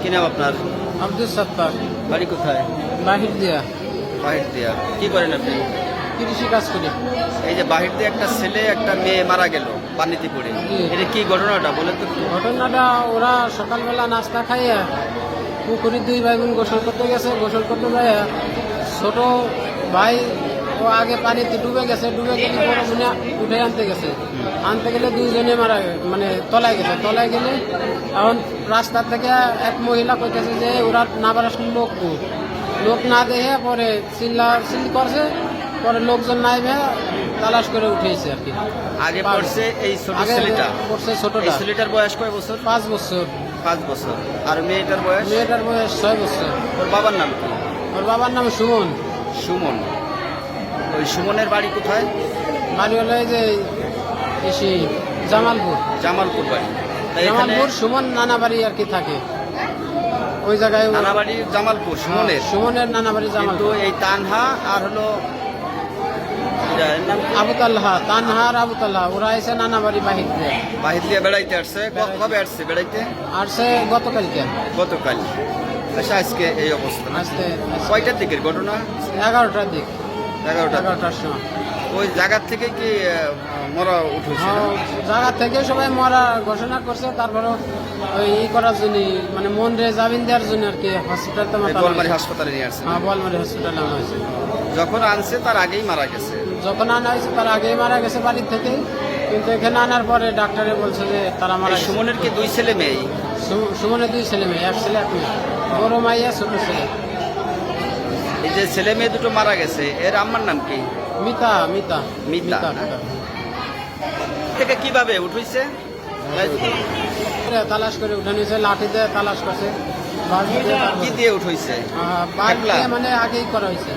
কি নাম আপনার? আব্দুল সত্তার। বাড়ি কোথায়? বাহির দিয়া। বাহির দিয়া। কি করেন আপনি? কৃষি কাজ করি। এই যে বাহির দিয়ে একটা ছেলে একটা মেয়ে মারা গেল পানিতে পড়ে, এটা কি ঘটনাটা বলেন তো? ঘটনাটা ওরা সকালবেলা নাস্তা খাইয়া পুকুরে দুই ভাই বোন গোসল করতে গেছে। গোসল করতে যায় ছোট ভাই ও আগে পানিতে ডুবে গেছে। ডুবে গেলে বড় বোনে উঠে আনতে গেছে। আনতে গেলে দুইজনে মারা মানে তলায় গেছে। তলায় গেলে এখন রাস্তা থেকে এক মহিলা কইতেছে যে ওরা না বাড়ার লোক না দেখে পরে চিল্লি করছে। পরে লোকজন নাইবে তালাশ করে উঠেছে আর কি। আগে পড়ছে এই ছোট ছেলেটা। পড়ছে ছোট ছেলেটার বয়স কয় বছর? 5 বছর। 5 বছর। আর মেয়েটার বয়স? মেয়েটার বয়স 6 বছর। ওর বাবার নাম কি? ওর বাবার নাম সুমন। সুমন। ওই সুমনের বাড়ি কোথায়? বাড়ি হলো এই যে এসি জামালপুর। জামালপুর বাড়ি। জামালপুর সুমন নানা বাড়ি আর কি থাকে ওই জায়গায়। নানা বাড়ি জামালপুর সুমনের। সুমনের নানা বাড়ি কিন্তু জামালপুর। এই তানহা আর হলো আবুতাল্লাহ, তানহার আবুতাল্লাহ ওরা এসে নানা বাড়ি বাহির দিয়ে। বাহির দিয়ে বেড়াইতে আসছে। কবে আসছে বেড়াইতে? আসছে গতকালকে। গতকাল। আচ্ছা, আজকে এই অবস্থা। আজকে কয়টার দিকের ঘটনা? 11টার দিক। 11টার সময়। ওই জায়গার থেকে কি মরা উঠেছে? জায়গা থেকে সবাই মরা ঘোষণা করছে। তারপরে ওই ই করার জন্য মানে মন রে জামিন দেওয়ার জন্য আর কি হসপিটাল বোয়ালমারী হাসপাতালে নিয়ে আসছে। হ্যাঁ, বোয়ালমারী হসপিটালে আনা হয়েছে। যখন আনছে তার আগেই মারা গেছে। যখন আনা হয়েছে তার আগেই মারা গেছে বাড়ির থেকে। কিন্তু এখানে আনার পরে ডাক্তারে বলছে যে তারা মারা গেছে। সুমনের কি 2 ছেলে মেয়ে? সুমনের 2 ছেলে মেয়ে, এক ছেলে এক মেয়ে। বড় মাইয়া ছোট ছেলে। এই যে ছেলে মেয়ে দুটো মারা গেছে, এর আম্মার নাম কি? মিতা। মিতা। মিতা। থেকে কিভাবে উঠেছে? তালাশ করে উঠে নিয়েছে, লাঠি দিয়ে তালাশ করছে। কি দিয়ে উঠেছে? মানে আগেই করা হয়েছে।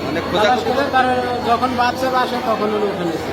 মানে তালাশ করে তার যখন বাঁচছে বাসে তখন উঠে নিয়েছে।